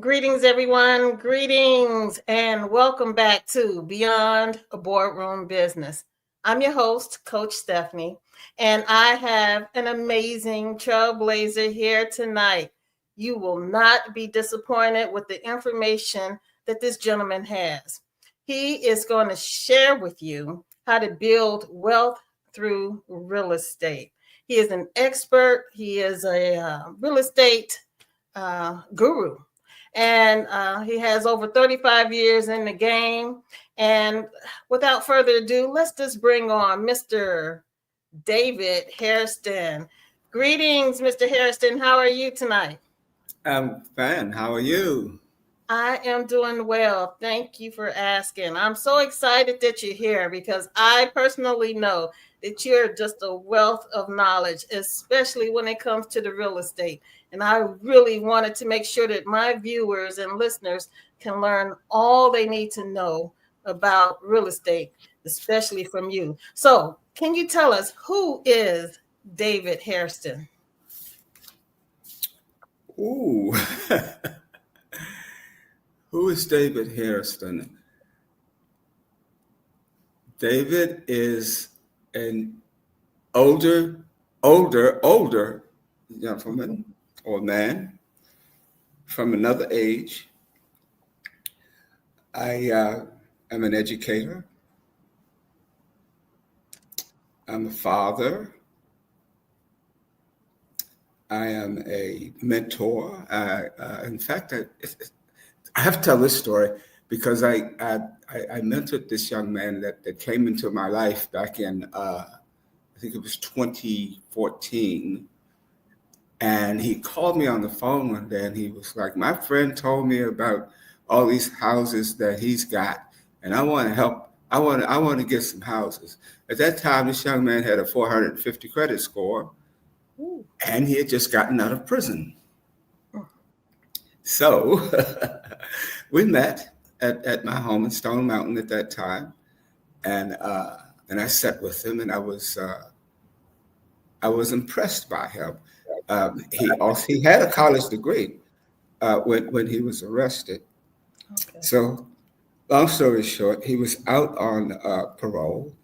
Greetings, everyone. Greetings, and welcome back to Beyond a Boardroom Business. I'm your host, Coach Stephanie, and I have an amazing trailblazer here tonight. You will not be disappointed with the information that this gentleman has. He is going to share with you how to build wealth through real estate. He is an expert, he is a real estate guru, and he has over 35 years in the game. And without further ado, let's just bring on Mr. David Hairston. Greetings, Mr. Hairston. How are you tonight? I'm fine. How are you? I am doing well. Thank you for asking. I'm so excited that you're here because I personally know that you're just a wealth of knowledge, especially when it comes to the real estate. And I really wanted to make sure that my viewers and listeners can learn all they need to know about real estate, especially from you. So, can you tell us who is David Hairston? Ooh, who is David Hairston? David is an older gentleman or man from another age. I am an educator. I'm a father. I am a mentor. In fact, I have to tell this story because I mentored this young man that came into my life back in, I think it was 2014. And he called me on the phone one day and he was like, my friend told me about all these houses that he's got, and I want to help. I want to get some houses. At that time, this young man had a 450 credit score, Ooh. and he had just gotten out of prison. So we met at my home in Stone Mountain at that time, and I sat with him, and I was impressed by him. He had a college degree when he was arrested. Okay. So, long story short, he was out on parole,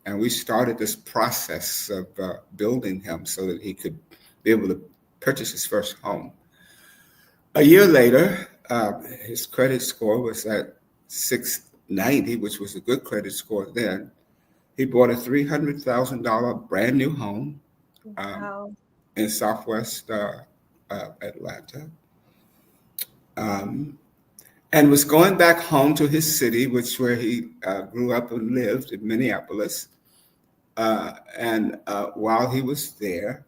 and we started this process of building him so that he could be able to purchase his first home. A year later, his credit score was at 690, which was a good credit score then. He bought a $300,000 brand new home Wow. in Southwest Atlanta, and was going back home to his city, where he grew up and lived in Minneapolis. And while he was there,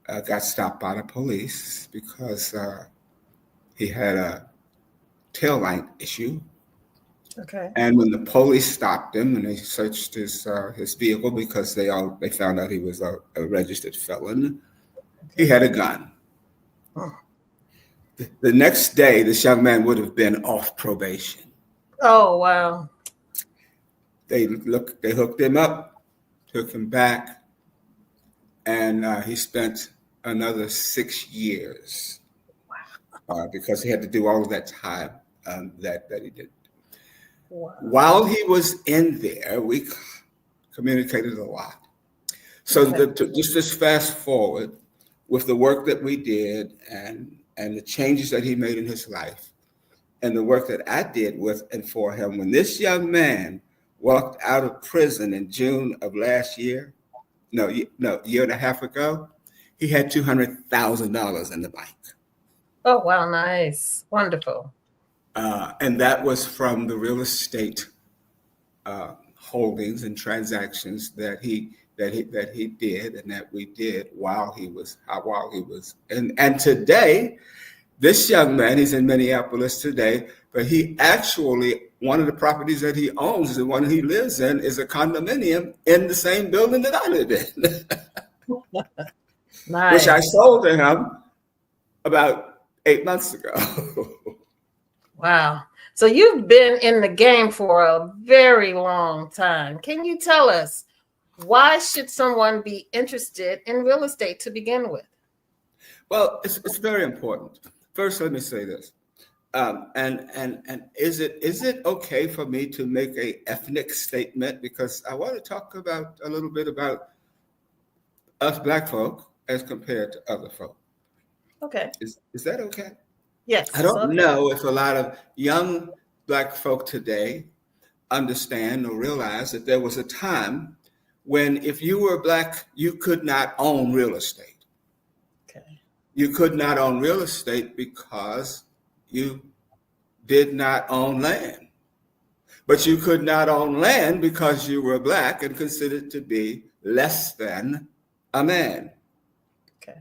got stopped by the police because he had a tail light issue. Okay. And when the police stopped him and they searched his vehicle because they found out he was a registered felon, he had a gun. Oh. The next day, this young man would have been off probation. Oh, wow. They hooked him up, took him back, and he spent another 6 years because he had to do all of that time that he did. Wow. While he was in there, we communicated a lot. So just fast forward with the work that we did and the changes that he made in his life and the work that I did with and for him. When this young man walked out of prison in June of last year, year and a half ago, he had $200,000 in the bank. Oh, wow. Nice. Wonderful. And that was from the real estate holdings and transactions that he did and that we did while he was and today this young man, he's in Minneapolis today, but he actually, one of the properties that he owns, the one he lives in, is a condominium in the same building that I live in. Nice. Which I sold to him about 8 months ago. Wow. So you've been in the game for a very long time. Can you tell us, why should someone be interested in real estate to begin with? Well, it's very important. First, let me say this. And is it okay for me to make a ethnic statement, because I want to talk about a little bit about us black folk as compared to other folk. Okay. Is that okay? Yes, I it's don't okay. know if a lot of young black folk today understand or realize that there was a time when if you were black, you could not own real estate. Okay. You could not own real estate because you did not own land. But you could not own land because you were black and considered to be less than a man. Okay.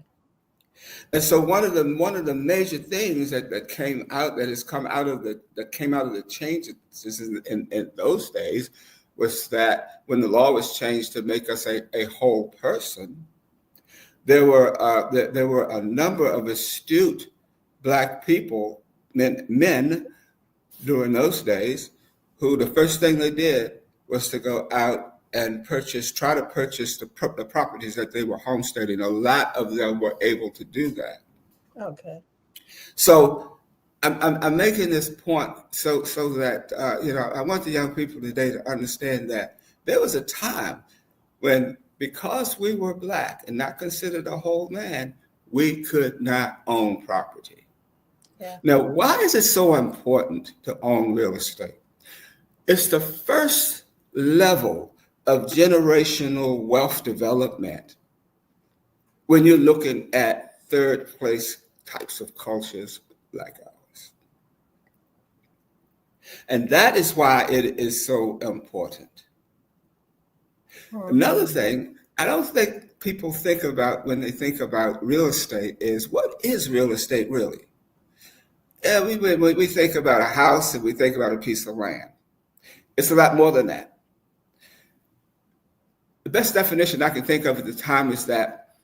And so one of the major things that came out, that has come out of the changes in those days, was that when the law was changed to make us a whole person, there were a number of astute black people, men during those days, who the first thing they did was to go out and try to purchase the properties that they were homesteading. A lot of them were able to do that. Okay. So I'm making this point so that I want the young people today to understand that there was a time when, because we were black and not considered a whole man, we could not own property. Yeah. Now, why is it so important to own real estate? It's the first level of generational wealth development when you're looking at third place types of cultures like ours. And that is why it is so important. Another thing, I don't think people think about when they think about real estate is, what is real estate really? Yeah, we think about a house and we think about a piece of land. It's a lot more than that. The best definition I can think of at the time is that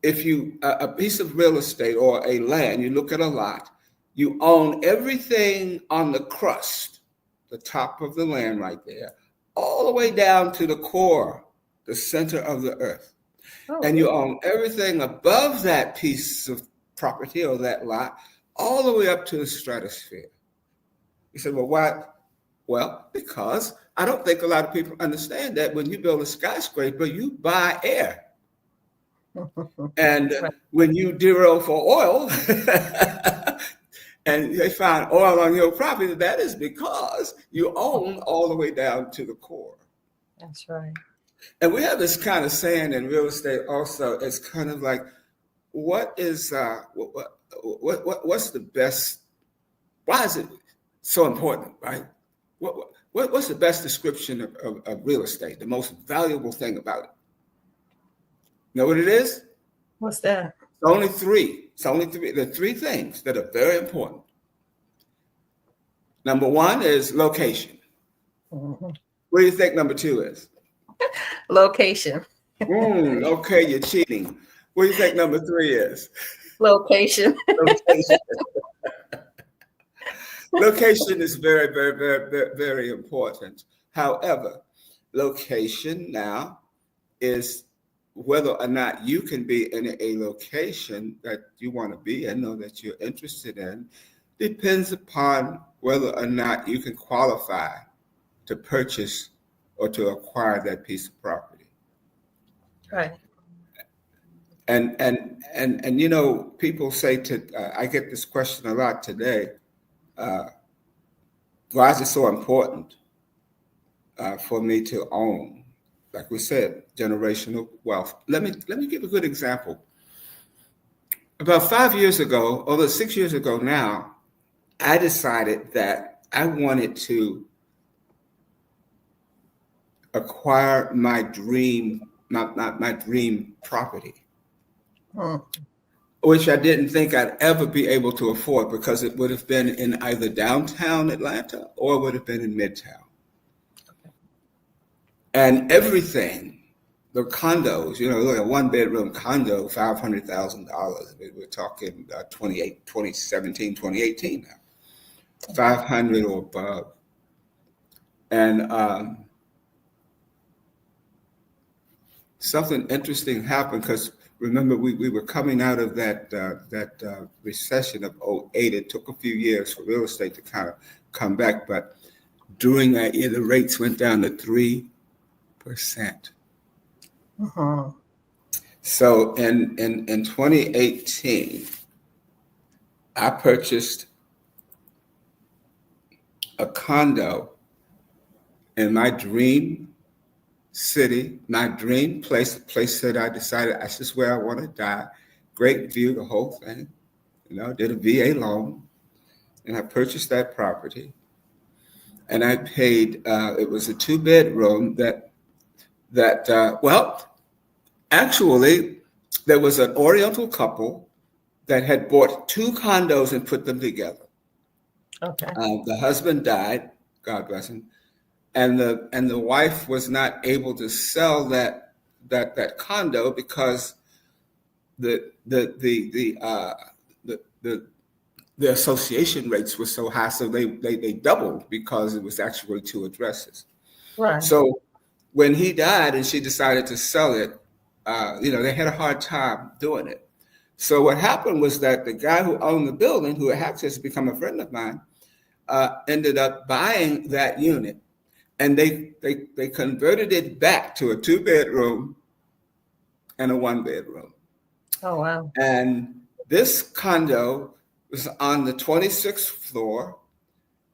if you, a piece of real estate or a land, you look at a lot, you own everything on the crust, the top of the land right there, all the way down to the core, the center of the earth. Oh, And you own everything above that piece of property or that lot, all the way up to the stratosphere. You said, well, why? Well, because I don't think a lot of people understand that when you build a skyscraper, you buy air. And right. when you drill for oil and they find oil on your property, that is because you own all the way down to the core. That's right. And we have this kind of saying in real estate also. It's kind of like, what is what's the best? Why is it so important, right? What's the best description of real estate? The most valuable thing about it? Know what it is? What's that? It's only three. It's only three. There are three things that are very important. Number one is location. Mhm. What do you think number two is? Location. Okay, you're cheating. What do you think number three is? Location. Location. Location is very, very, very, very, very important. However, location now is whether or not you can be in a location that you want to be in or that you're interested in, depends upon whether or not you can qualify to purchase or to acquire that piece of property. Right. And people say I get this question a lot today. Why is it so important for me to own? Like we said, generational wealth. Let me give a good example. About 5 years ago, over 6 years ago now, I decided that I wanted to acquire my dream, not my dream property, which I didn't think I'd ever be able to afford, because it would have been in either downtown Atlanta or it would have been in Midtown. And everything, the condos, like a one-bedroom condo, $500,000. We're talking 2017, 2018 now, 500 or above. And something interesting happened, because remember we were coming out of that recession of '08. It took a few years for real estate to kind of come back, but during that year, the rates went down to 3%. Mhm. So in 2018, I purchased a condo in my dream city, my dream place, a place that I decided this is where I want to die. Great view, the whole thing. Did a VA loan, and I purchased that property. And I paid. It was a 2-bedroom. Well, actually, there was an Oriental couple that had bought 2 condos and put them together. Okay. The husband died, God bless him, and the wife was not able to sell that condo because the the the the uh, the association rates were so high, so they doubled because it was actually 2 addresses. Right. So when he died and she decided to sell it, they had a hard time doing it. So what happened was that the guy who owned the building, who had just become a friend of mine, ended up buying that unit, and they converted it back to a 2-bedroom and a 1-bedroom. Oh, wow. And this condo was on the 26th floor.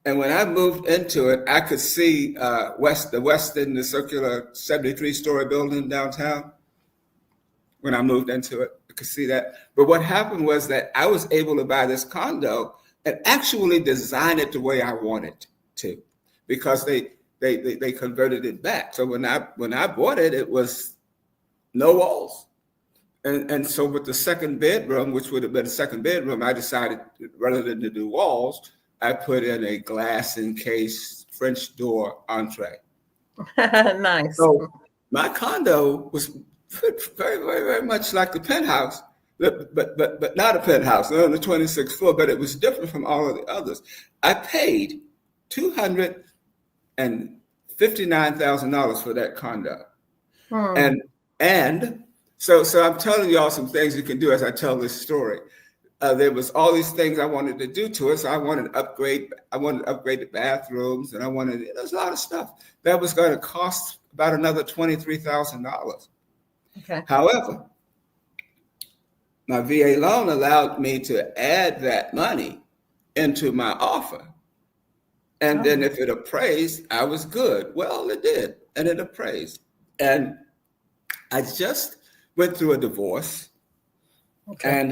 And when I moved into it, I could see the Westin, the circular 73-story building downtown. When I moved into it, I could see that. But what happened was that I was able to buy this condo and actually design it the way I wanted to, because they converted it back. So when I bought it, it was no walls. And so with the 2nd bedroom, which would have been a 2nd bedroom, I decided rather than to do walls, I put in a glass encased French door entree. Nice. So my condo was very, very, very much like the penthouse, but not a penthouse, not on the 26th floor, but it was different from all of the others. I paid $259,000 for that condo. Hmm. And so I'm telling y'all some things you can do as I tell this story. There was all these things I wanted to do to it. So I wanted to upgrade the bathrooms, and there's a lot of stuff that was going to cost about another $23,000. Okay. However, my VA loan allowed me to add that money into my offer. And then if it appraised, I was good. Well, it did, and it appraised. And I just went through a divorce. Okay. And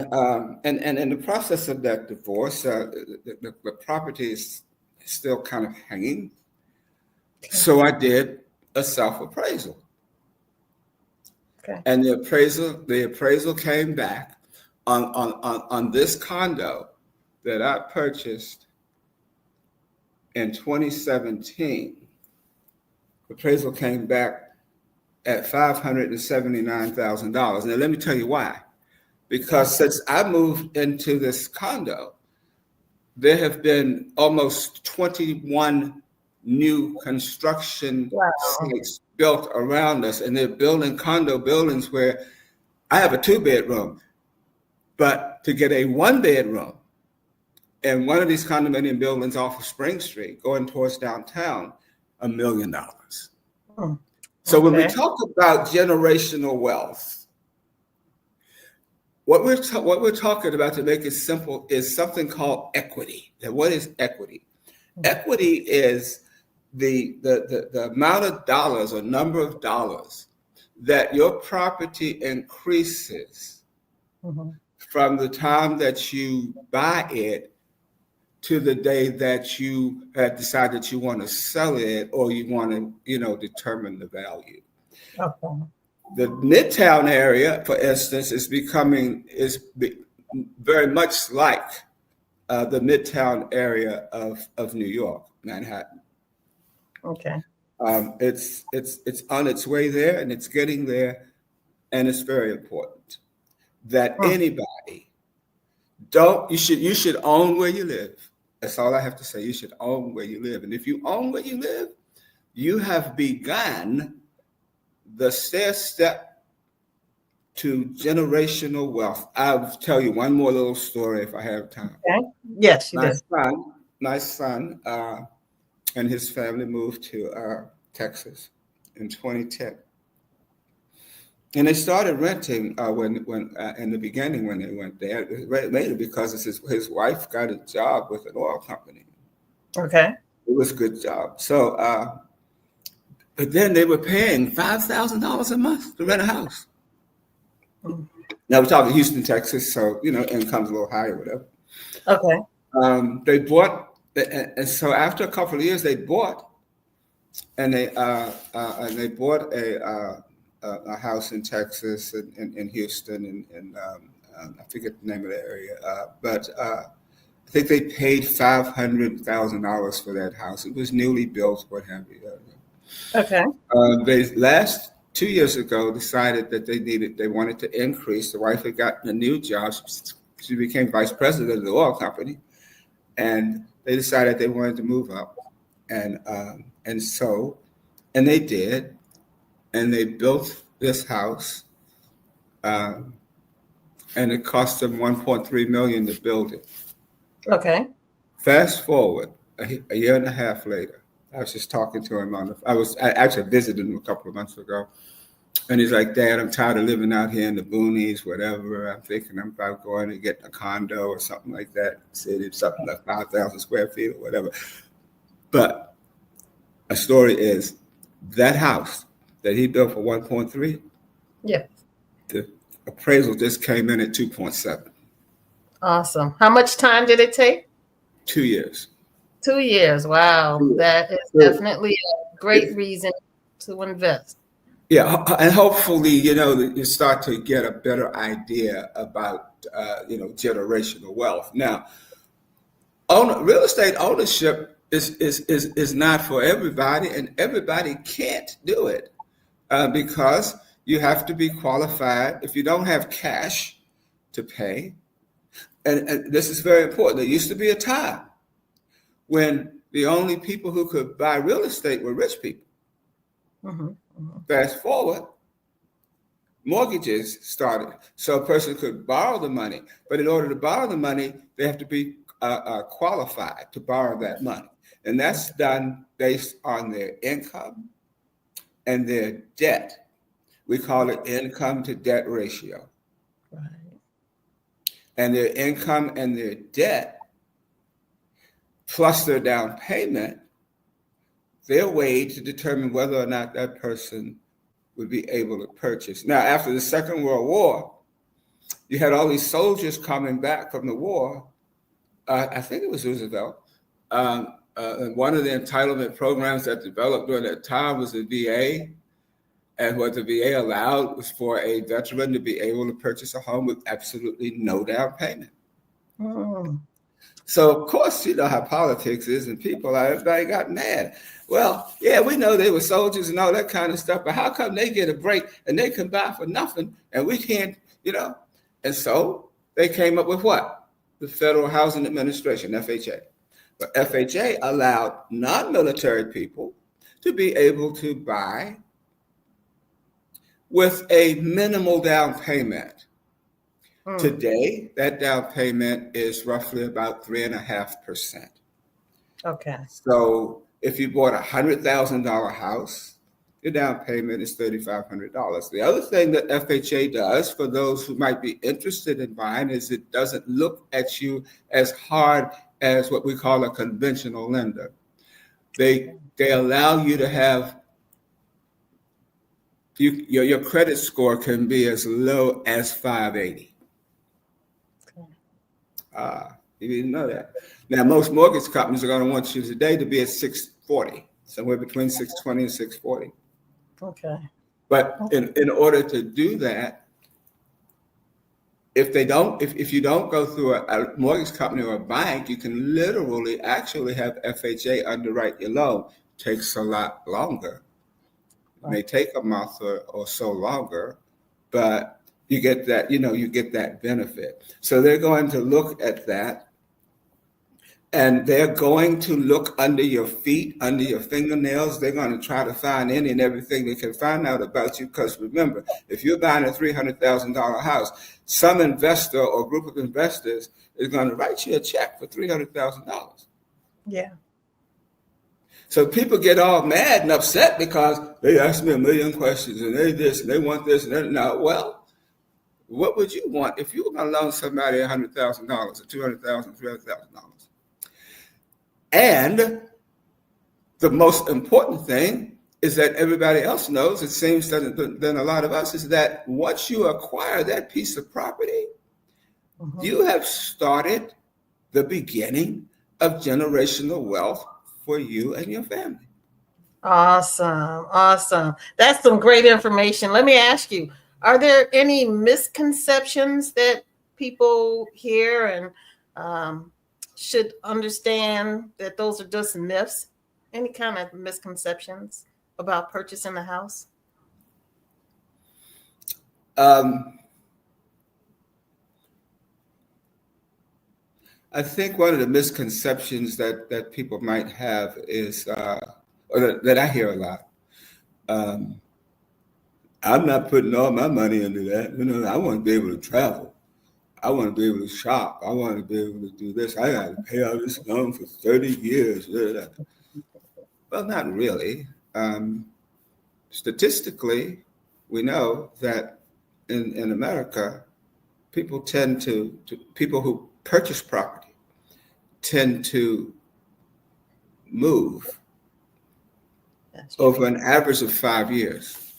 in the process of that divorce, the property is still kind of hanging. Okay. So I did a self-appraisal. Okay. And the appraisal came back on this condo that I purchased in 2017. The appraisal came back at $579,000. Now let me tell you why. Because since I moved into this condo, there have been almost 21 new construction sites built around us, and they're building condo buildings where I have a 2-bedroom, but to get a 1-bedroom in one of these condominium buildings off of Spring Street going towards downtown, $1 million. So when we talk about generational wealth, what we're talking about, to make it simple, is something called equity. And what is equity? Equity is the amount of dollars or number of dollars that your property increases from the time that you buy it to the day that you decide that you want to sell it, or you want to, determine the value. Okay. The Midtown area, for instance, is very much like the Midtown area of New York, Manhattan. Okay. It's on its way there, and it's getting there, and it's very important that anybody you should own where you live. That's all I have to say. You should own where you live, and if you own where you live, you have begun the stair step to generational wealth. I'll tell you one more little story if I have time. Okay. Yes, you My do. son, my son, and his family moved to Texas in 2010, and they started renting when in the beginning when they went there. It was later because his wife got a job with an oil company. Okay. It was a good job. So, but then they were paying $5,000 a month to rent a house. Mm. Now we're talking Houston, Texas, so income's a little higher, whatever. Okay. They bought, and so after a couple of years, they bought, and they bought a house in Texas and in Houston, and I forget the name of the area, but I think they paid $500,000 for that house. It was newly built, what have you. Okay. They last 2 years ago decided that they wanted to increase. The wife had gotten a new job. She became vice president of the oil company, and they decided they wanted to move up, and they did, and they built this house, and it cost them $1.3 million to build it. Okay. Fast forward a year and a half later, I was just talking to him I actually visited him a couple of months ago, and he's like, "Dad, I'm tired of living out here in the boonies, whatever. I'm thinking I'm about going to get a condo or something like that, city, something like 5,000 square feet or whatever." But a story is that house that he built for 1.3, Yeah. the appraisal just came in at 2.7. Awesome. How much time did it take? 2 years. 2 years. Wow. That is So definitely a great reason to invest. yeah, and hopefully, you start to get a better idea about, generational wealth. Now, real estate ownership is not for everybody, and everybody can't do it because you have to be qualified. If you don't have cash to pay, and this is very important. There used to be a time when the only people who could buy real estate were rich people. Mm-hmm. Mm-hmm. Fast forward, mortgages started, so a person could borrow the money. But in order to borrow the money, they have to be qualified to borrow that money, and that's done based on their income and their debt. We call it income to debt ratio. Right. And their income and their debt plus their down payment, they're weighed to determine whether or not that person would be able to purchase. Now, after the Second World War, you had all these soldiers coming back from the war. I think it was Roosevelt. One of the entitlement programs that developed during that time was the VA. And what the VA allowed was for a veteran to be able to purchase a home with absolutely no down payment. Mm. So, of course, you know how politics is, and everybody got mad. Well, yeah, we know they were soldiers and all that kind of stuff, but how come they get a break and they can buy for nothing and we can't, And so they came up with what? The Federal Housing Administration, FHA. But FHA allowed non-military people to be able to buy with a minimal down payment. Today, that down payment is roughly about 3.5%. Okay. So if you bought $100,000 house, your down payment is $3,500. The other thing that FHA does for those who might be interested in buying is it doesn't look at you as hard as what we call a conventional lender. They allow you to have your credit score can be as low as 580. You didn't know that. Now, most mortgage companies are going to want you today to be at 640, somewhere between 620 and 640. Okay. But in order to do that, if you don't go through a mortgage company or a bank, you can literally actually have FHA underwrite your loan. It takes a lot longer. It may take a month or so longer, but you get that, you get that benefit. So they're going to look at that. And they're going to look under your feet, under your fingernails. They're going to try to find any and everything they can find out about you. Because remember, if you're buying a $300,000 house, some investor or group of investors is going to write you a check for $300,000. Yeah. So people get all mad and upset because they ask me a million questions and they this and they want this and that. Now, well, what would you want if you were going to loan somebody $100,000 or $200,000, $300,000? And the most important thing is that everybody else knows, it seems than a lot of us, is that once you acquire that piece of property, you have started the beginning of generational wealth for you and your family. Awesome. Awesome. That's some great information. Let me ask you, are there any misconceptions that people hear and should understand that those are just myths? Any kind of misconceptions about purchasing a house? I think one of the misconceptions that people might have is, or that I hear a lot, I'm not putting all my money into that. I want to be able to travel. I want to be able to shop. I want to be able to do this. I got to pay out this loan for 30 years. Well, not really. Statistically, we know that in America, people people who purchase property tend to move over an average of 5 years.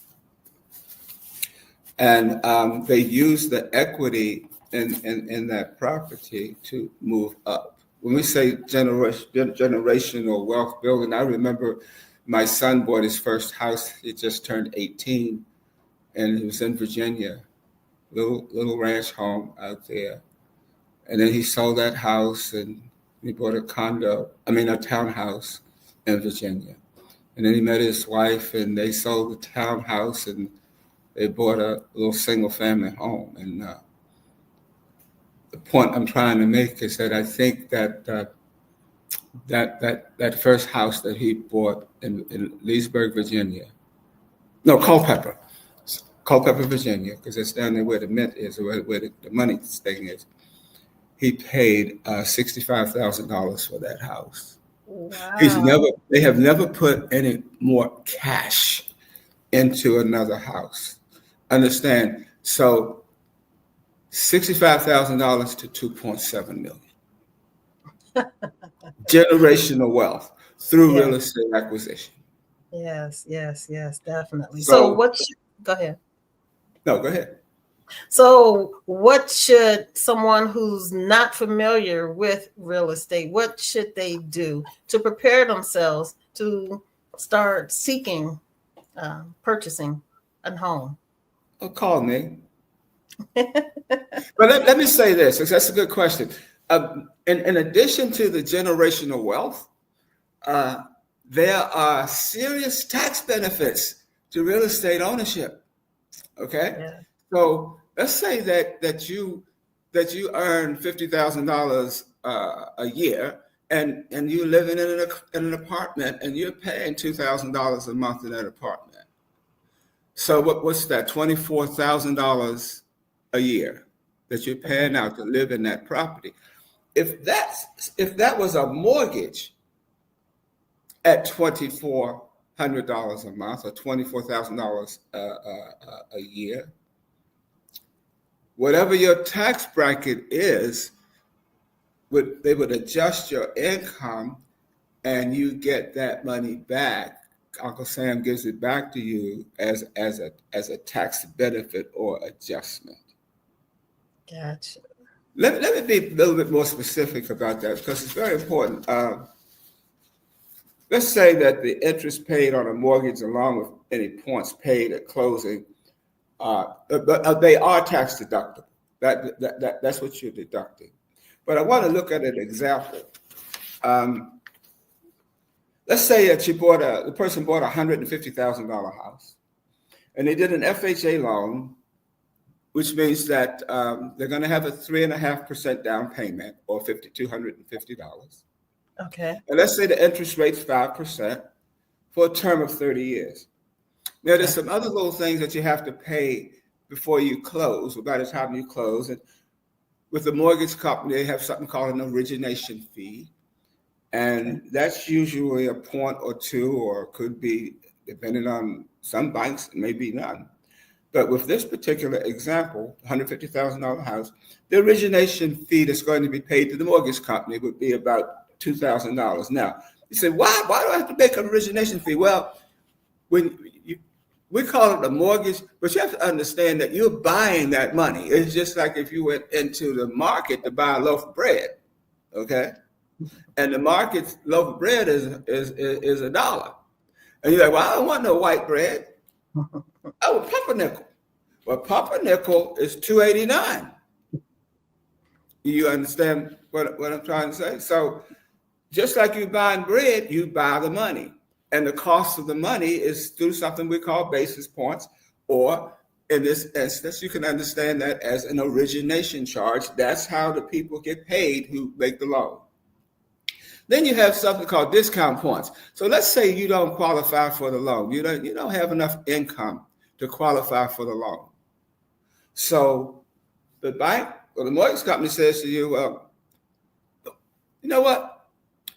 And they use the equity in that property to move up. When we say generational wealth building, I remember my son bought his first house. He just turned 18, and he was in Virginia, little ranch home out there. And then he sold that house, and he bought a townhouse in Virginia. And then he met his wife, and they sold the townhouse, and they bought a little single-family home. And the point I'm trying to make is that I think that that first house that he bought in Leesburg, Virginia, no, Culpeper, Virginia, because it's down there where the mint is, or where the money thing is. He paid $65,000 for that house. Wow. They have never put any more cash into another house. Understand? So $65,000 to $2.7 million. Generational wealth through real estate acquisition. Yes, definitely. So go ahead. No, go ahead. So what should someone who's not familiar with real estate, what should they do to prepare themselves to start seeking, purchasing a home? Oh, call me. But let me say this, because that's a good question. In addition to the generational wealth, there are serious tax benefits to real estate ownership. Okay, yeah. So let's say that you earn $50,000 a year, and you're living in an apartment, and you're paying $2,000 a month in that apartment. So what's that? $24,000 a year that you're paying out to live in that property. If that was a mortgage at $2,400 a month or $24,000 a year, whatever your tax bracket is, they would adjust your income, and you get that money back. Uncle Sam gives it back to you as a tax benefit or adjustment. Gotcha. Let me be a little bit more specific about that, because it's very important. Let's say that the interest paid on a mortgage, along with any points paid at closing, they are tax deductible. That's what you're deducting. But I want to look at an example. Let's say that the person bought a $150,000 house, and they did an FHA loan, which means that they're going to have a 3.5% down payment, or $5,250. Okay. And let's say the interest rate's 5% for a term of 30 years. Now, there's Okay. some other little things that you have to pay before you close, or by the time you close. And with the mortgage company, they have something called an origination fee. Okay. And that's usually a point or two, or could be, depending on some banks, maybe none. But with this particular example, $150,000 house, the origination fee that's going to be paid to the mortgage company would be about $2,000. Now, you say, why do I have to make an origination fee? Well, when you, we call it a mortgage, but you have to understand that you're buying that money. It's just like if you went into the market to buy a loaf of bread, okay? And the market's loaf of bread is $1. And you're like, well, I don't want no white bread. Oh, pumpernickel. Well, pumpernickel is $2.89. You understand what I'm trying to say? So just like you buying bread, you buy the money. And the cost of the money is through something we call basis points, or in this instance, you can understand that as an origination charge. That's how the people get paid who make the loan. Then you have something called discount points. So let's say you don't qualify for the loan. You don't have enough income to qualify for the loan. So the bank or the mortgage company says to you, you know what?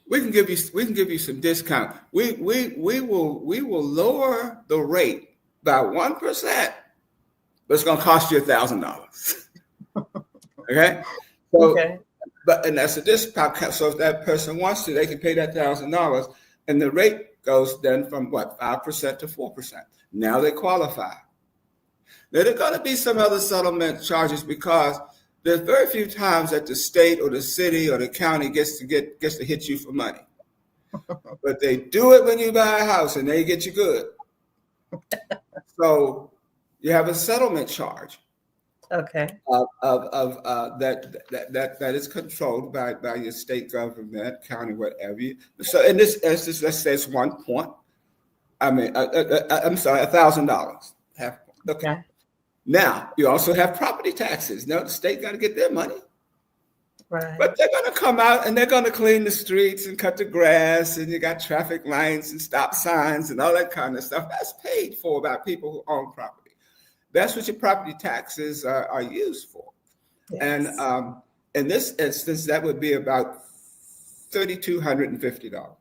We can give you some discount. We will lower the rate by 1%, but it's going to cost you $1,000. Okay. So, Okay. and that's a discount. So if that person wants to, they can pay that $1,000, and the rate goes then from what, 5% to 4%. Now they qualify. Now there are going to be some other settlement charges because there's very few times that the state or the city or the county gets to hit you for money. But they do it when you buy a house, and they get you good. So you have a settlement charge. Okay. That is controlled by your state government, county, whatever. So in this instance, let's say it's 1 point. I'm sorry, $1,000. Okay. Okay. Now you also have property taxes. Now the state got to get their money, Right. but they're going to come out and they're going to clean the streets and cut the grass, and you got traffic lights and stop signs and all that kind of stuff. That's paid for by people who own property. That's what your property taxes are used for. Yes. And in this instance, that would be about $3,250.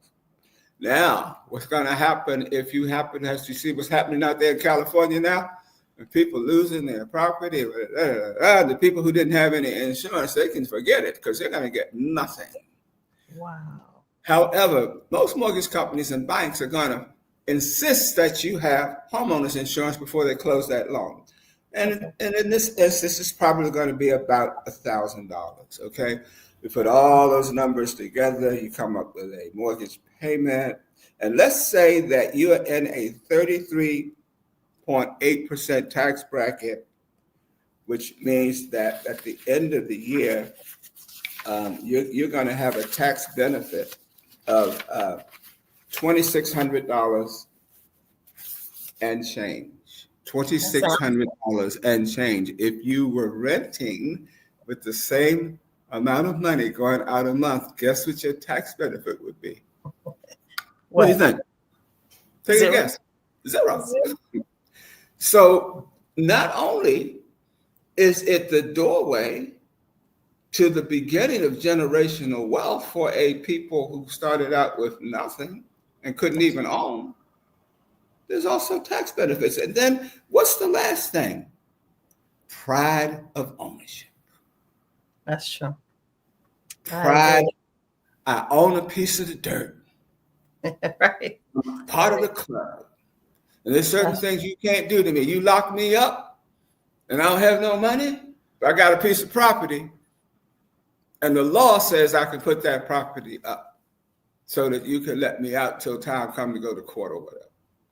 Now, what's going to happen if you happen as you see what's happening out there in California now? And people losing their property, the people who didn't have any insurance, they can forget it because they're going to get nothing. Wow. However, most mortgage companies and banks are going to insist that you have homeowners insurance before they close that loan. And in this instance, it's probably going to be about $1,000. Okay. We put all those numbers together, you come up with a mortgage payment. And let's say that you are in a 33.8% tax bracket, which means that at the end of the year, you're going to have a tax benefit of $2,600 and change. $2,600 and change. If you were renting with the same amount of money going out a month, guess what your tax benefit would be? What do you think? Take a guess. Zero. So not only is it the doorway to the beginning of generational wealth for a people who started out with nothing and couldn't even own, there's also tax benefits. And then what's the last thing? Pride of ownership. That's true. Pride. I own a piece of the dirt. Right. I'm part of the club. And there's certain things you can't do to me. You lock me up and I don't have no money, but I got a piece of property. And the law says I can put that property up so that you can let me out till time comes to go to court or whatever.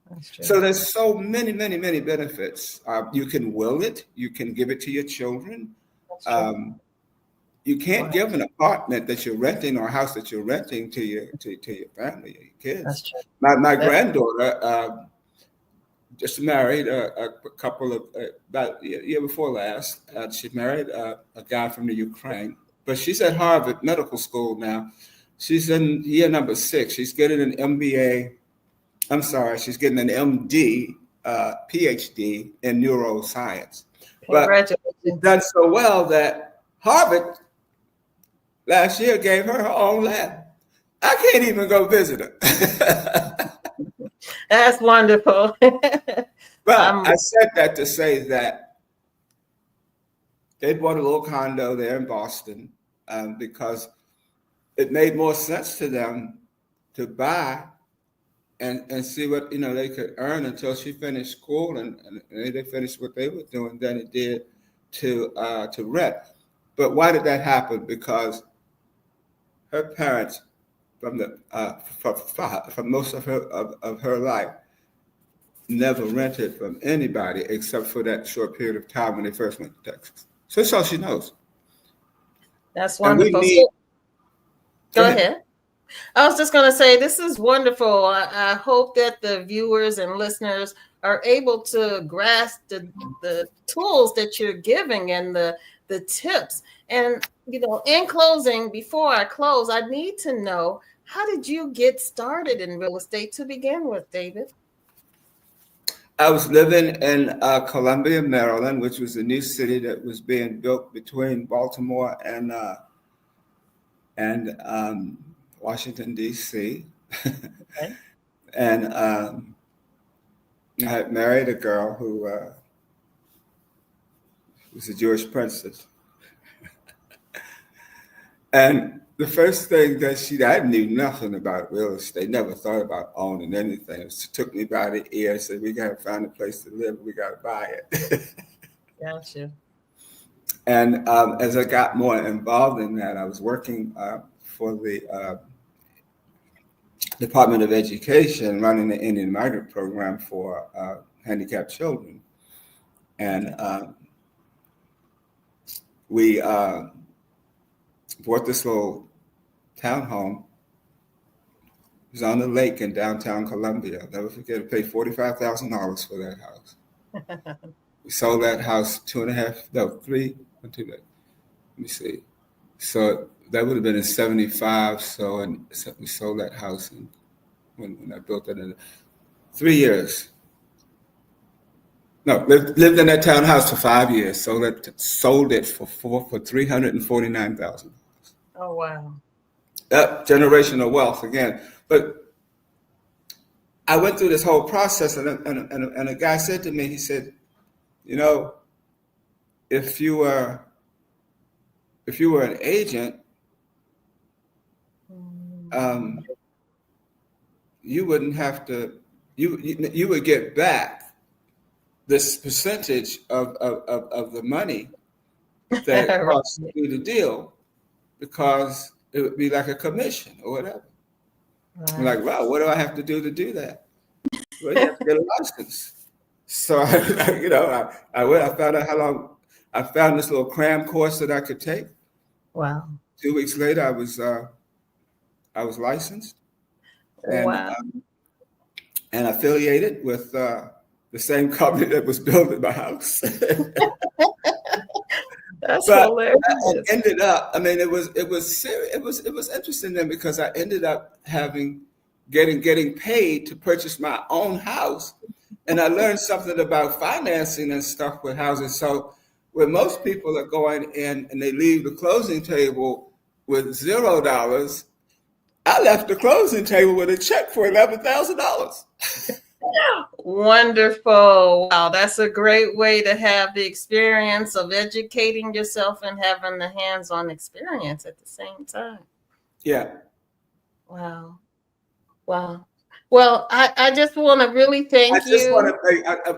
That's true. So there's so many benefits. You can will it. You can give it to your children. You can't give an apartment that you're renting or a house that you're renting to your family, your kids. That's true. My granddaughter just married a couple of about a year before last. She married a guy from the Ukraine, but she's at Harvard Medical School now. She's in year number 6. She's getting an MBA. I'm sorry, she's getting an MD, PhD in neuroscience. But she's Congratulations. done so well that Harvard last year gave her own lab. I can't even go visit her. That's wonderful. But I said that to say that they bought a little condo there in Boston because it made more sense to them to buy and see what they could earn until she finished school and they finished what they were doing than it did to rent. But why did that happen? Because her parents, from the from most of her life, never rented from anybody except for that short period of time when they first went to Texas. So that's all she knows. That's wonderful. Go ahead. I was just going to say, this is wonderful. I hope that the viewers and listeners are able to grasp the tools that you're giving and the tips. And, in closing, before I close, I need to know, how did you get started in real estate to begin with, David? I was living in Columbia, Maryland, which was a new city that was being built between Baltimore and Washington, D.C. Okay. And I had married a girl who was a Jewish princess. And the first thing that I knew nothing about real estate, never thought about owning anything. She took me by the ear and said, "We got to find a place to live. We got to buy it." Gotcha. And as I got more involved in that, I was working for the Department of Education, running the Indian migrant program for handicapped children. And we bought this little townhome. It was on the lake in downtown Columbia. I'll never forget, I paid $45,000 for that house. We sold that house 3. Let me see. So that would have been in 75. So we sold that house when I built it in 3 years. No, lived in that townhouse for 5 years. Sold it for $349,000. Oh wow! Generational wealth again. But I went through this whole process, and a guy said to me, he said, if you were an agent, you wouldn't have to. You would get back this percentage of the money that costs to do the deal, because it would be like a commission or whatever. Right. I'm like, wow, what do I have to do that? Well, you have to get a license. So I found out how long. I found this little cram course that I could take. Wow. 2 weeks later, I was licensed and affiliated with the same company that was building my house. That's hilarious. I ended up. I mean, it was serious. It was interesting then, because I ended up getting paid to purchase my own house, and I learned something about financing and stuff with houses. So when most people are going in and they leave the closing table with $0, I left the closing table with a check for $11,000. Wonderful. Wow, that's a great way to have the experience of educating yourself and having the hands-on experience at the same time. Yeah. Wow. Well, I just want to really thank you.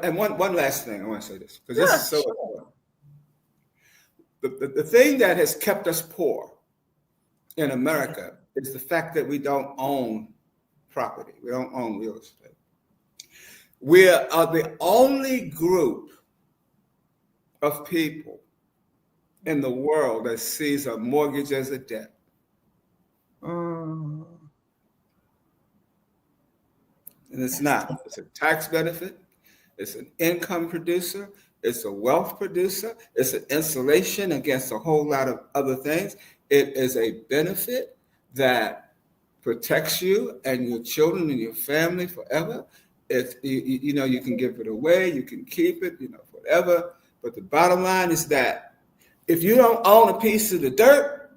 And one last thing, I want to say this, because this is so important. The thing that has kept us poor in America is the fact that we don't own property. We don't own real estate. We are the only group of people in the world that sees a mortgage as a debt. And it's not. It's a tax benefit. It's an income producer. It's a wealth producer. It's an insulation against a whole lot of other things. It is a benefit that protects you and your children and your family forever. You can give it away, you can keep it, forever. But the bottom line is that if you don't own a piece of the dirt,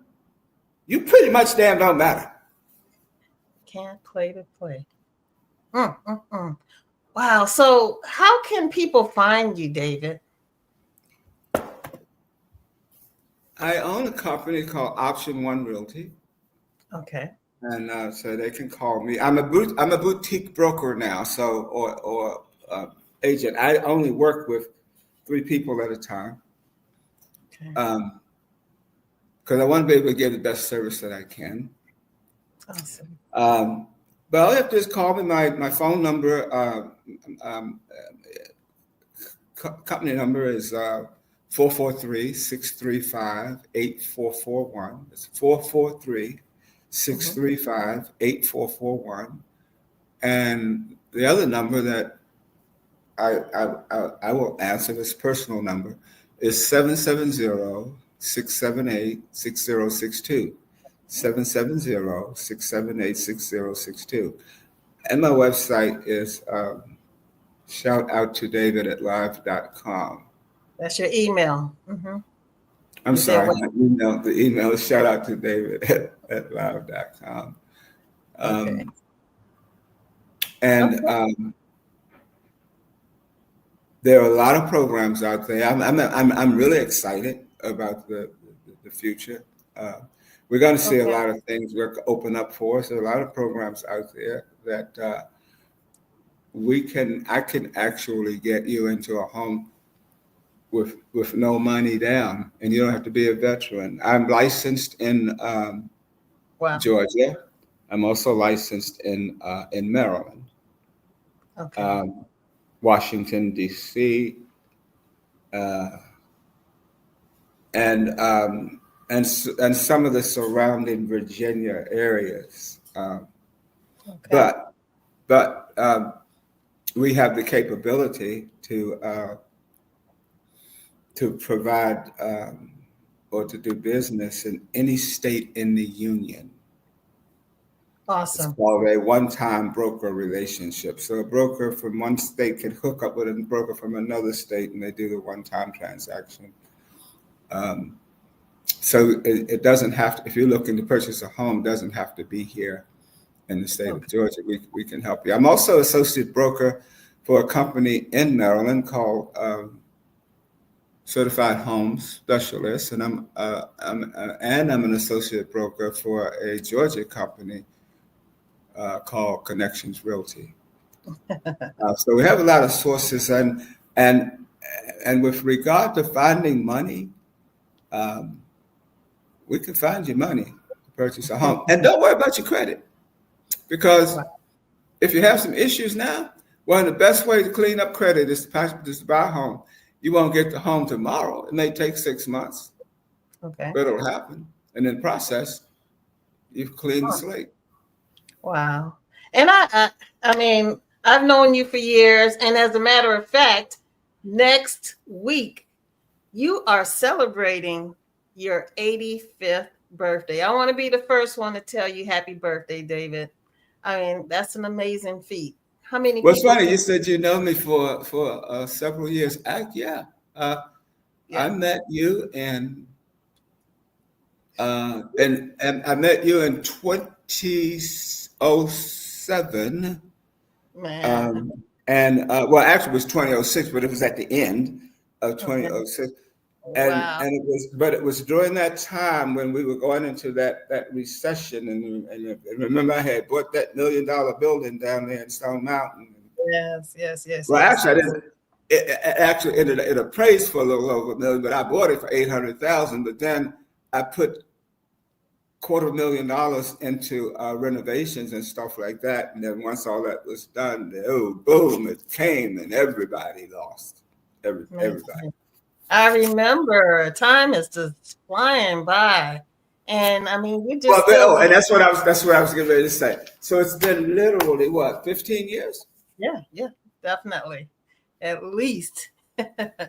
you pretty much damn don't matter. Can't play to play. Wow. So how can people find you, David? I own a company called Option One Realty. Okay. And so they can call me. I'm a boutique broker now, so or agent. I only work with 3 people at a time, Okay. because I want to be able to give the best service that I can. Awesome. But all you have to do is call me. My phone number, company number is 443-635-8441. It's 443-635-8441. And the other number that I will answer, this personal number, is 770-678-6062. 770-678-6062. And my website is shoutouttodavid@live.com. That's your email. I'm You said sorry, what? the email is shoutouttodavid@live.com. Okay. And Okay. there are a lot of programs out there. I'm really excited about the future. We're going to see a Okay. lot of things work open up for us. There are a lot of programs out there that I can actually get you into a home with no money down, and you don't have to be a veteran. I'm licensed in Wow. Georgia. I'm also licensed in Maryland, Okay. Washington D.C., and some of the surrounding Virginia areas. Okay. But we have the capability to provide or to do business in any state in the union. It's Awesome. called a one-time broker relationship. So a broker from one state can hook up with a broker from another state, and they do the one-time transaction. So it doesn't have to, if you're looking to purchase a home, it doesn't have to be here in the state of Georgia. We can help you. I'm also associate broker for a company in Maryland called Certified Home Specialist, and I'm an associate broker for a Georgia company called Connections Realty. So we have a lot of sources, and with regard to finding money, we can find you money to purchase a home. And don't worry about your credit, because if you have some issues now, one of the best ways to clean up credit is to buy a home. You won't get the home tomorrow. It may take 6 months, Okay. but it'll happen. And in the process, you've cleaned the slate. Wow. And I mean, I've known you for years, and as a matter of fact, next week you are celebrating your 85th birthday. I want to be the first one to tell you happy birthday, David. I mean, that's an amazing feat. How many Well, it's people funny. can? You said you know me for several years. Yeah. I met you and I met you in 2007. Man. Well, actually, it was 2006, but it was at the end of Okay. 2006. Wow. But it was during that time when we were going into that recession, and remember I had bought that $1 million building down there in Stone Mountain. Yes. Well, actually, I didn't. It appraised for a little over $1 million, but I bought it for $800,000. But then I put $250,000 into renovations and stuff like that. And then once all that was done, boom, it came, and everybody lost. Everybody. I remember time is just flying by, and I mean, you just and that's what I was getting ready to say. So it's been literally what, 15 years? Yeah, definitely, at least.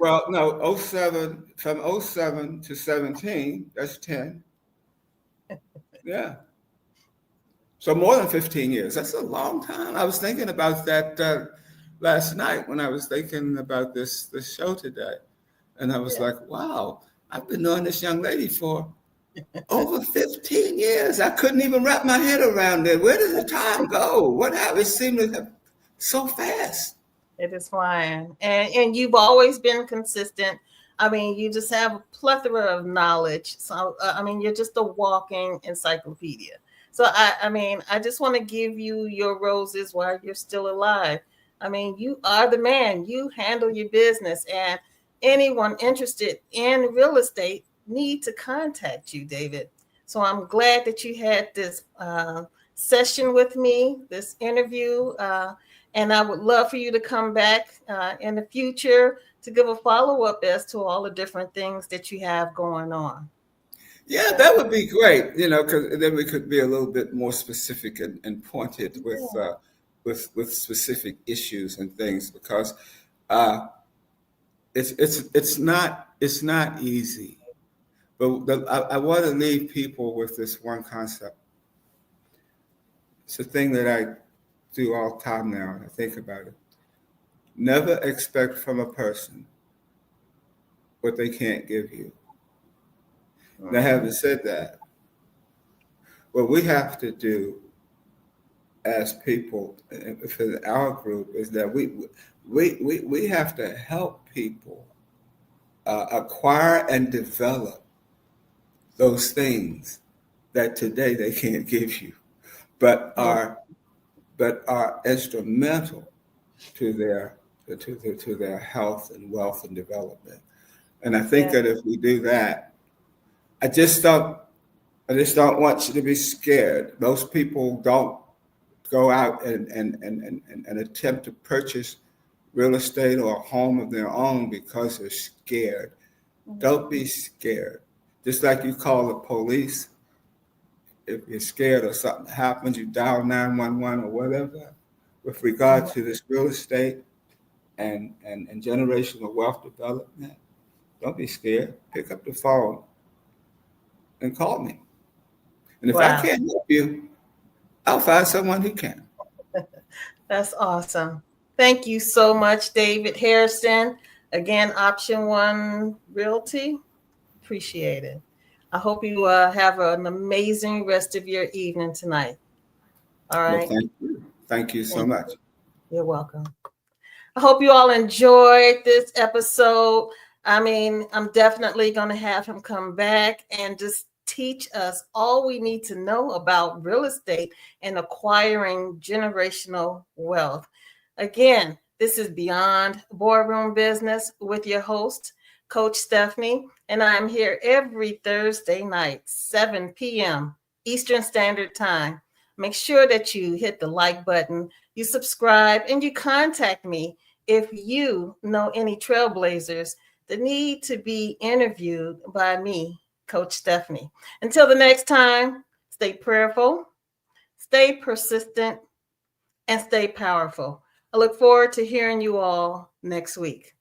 Well, no, from 07 to 17, that's 10. Yeah. So more than 15 years. That's a long time. I was thinking about that last night when I was thinking about this show today. And I was Yeah, like, wow, I've been knowing this young lady for over 15 years. I couldn't even wrap my head around it. Where did the time go? What happened? It seemed to have so fast. it is flying. And you've always been consistent. I mean, you just have a plethora of knowledge. So I mean, you're just a walking encyclopedia. So I mean, I just want to give you your roses while you're still alive. I mean, you are the man. You handle your business, and anyone interested in real estate need to contact you, David. So I'm glad that you had this session with me, this interview, and I would love for you to come back in the future to give a follow up as to all the different things that you have going on. Yeah, Okay. that would be great. Because then we could be a little bit more specific and pointed Yeah. with specific issues and things because uh, it's not easy. But I want to leave people with this one concept. It's a thing that I do all the time now, and I think about it. Never expect from a person what they can't give you. Now, Mhm. having said that, what we have to do as people for our group is that we have to help people acquire and develop those things that today they can't give you, but Yeah. are instrumental to their health and wealth and development. And I think Yeah. that if we do that, I just don't I just don't want you to be scared. Most people don't go out and attempt to purchase real estate or a home of their own because they're scared. Don't Mhm. be scared. Just like you call the police, if you're scared or something happens, you dial 911 or whatever. With regard to this real estate and generational wealth development, don't be scared. Pick up the phone and call me. And if I Wow. can't help you, I'll find someone who can. That's awesome. Thank you so much, David Hairston. Again, Option One Realty. Appreciate it. I hope you have an amazing rest of your evening tonight. All Well, right. thank you. Thank you so Thank much. you. You're welcome. I hope you all enjoyed this episode. I mean, I'm definitely going to have him come back and just teach us all we need to know about real estate and acquiring generational wealth. Again, this is Beyond Boardroom Business with your host, Coach Stephanie, and I'm here every Thursday night, 7 p.m. Eastern Standard Time. Make sure that you hit the like button, you subscribe, and you contact me if you know any trailblazers that need to be interviewed by me, Coach Stephanie. Until the next time, stay prayerful, stay persistent, and stay powerful. I look forward to hearing you all next week.